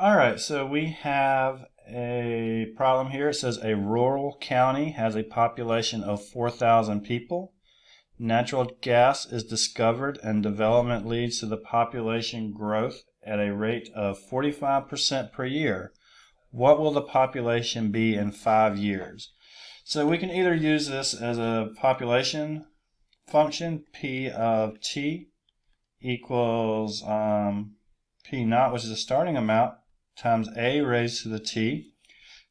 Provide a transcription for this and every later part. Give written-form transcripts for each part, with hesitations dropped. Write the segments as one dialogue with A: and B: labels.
A: Alright, so we have a problem here. It says a rural county has a population of 4,000 people. Natural gas is discovered and development leads to the population growth at a rate of 45% per year. What will the population be in 5 years? So we can either use this as a population function, P of t equals P naught, which is the starting amount, times a raised to the t.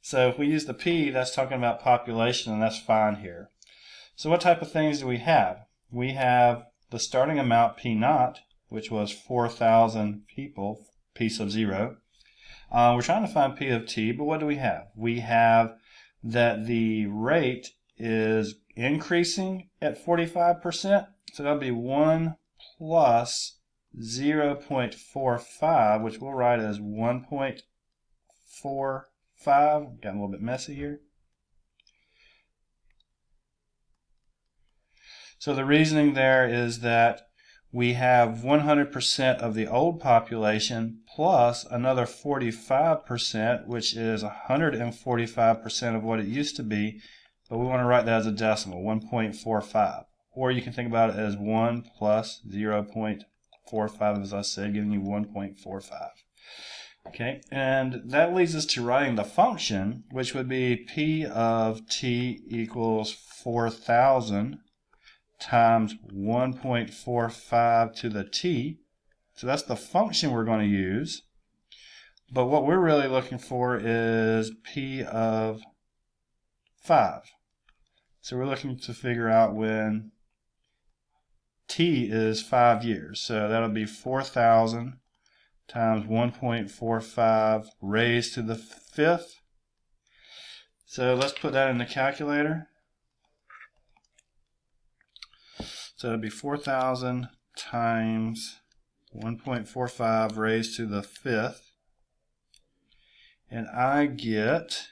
A: So if we use the p, that's talking about population, and that's fine here. So what type of things do we have? We have the starting amount, P naught, which was 4,000 people, P sub 0. We're trying to find P of t, but what do we have? We have that the rate is increasing at 45%, so that'll be 1 plus 0.45, which we'll write as 1.45. Got a little bit messy here. So the reasoning there is that we have 100% of the old population plus another 45%, which is 145% of what it used to be, but we want to write that as a decimal, 1.45. Or you can think about it as 1 plus 0.45, as I said, giving you 1.45. Okay, and that leads us to writing the function, which would be P of t equals 4,000 times 1.45 to the t. So that's the function we're going to use. But what we're really looking for is P of 5. So we're looking to figure out when t is 5 years. So that'll be 4,000 times 1.45 raised to the 5th. So let's put that in the calculator. So it'll be 4,000 times 1.45 raised to the 5th. And I get,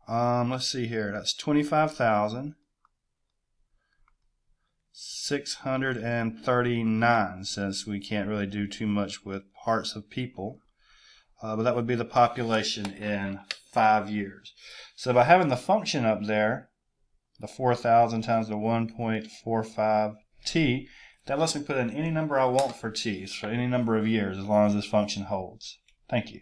A: let's see here, that's 25,639, since we can't really do too much with parts of people. But that would be the population in 5 years. So by having the function up there, the 4,000 times the 1.45 t, that lets me put in any number I want for t, for any number of years, as long as this function holds. Thank you.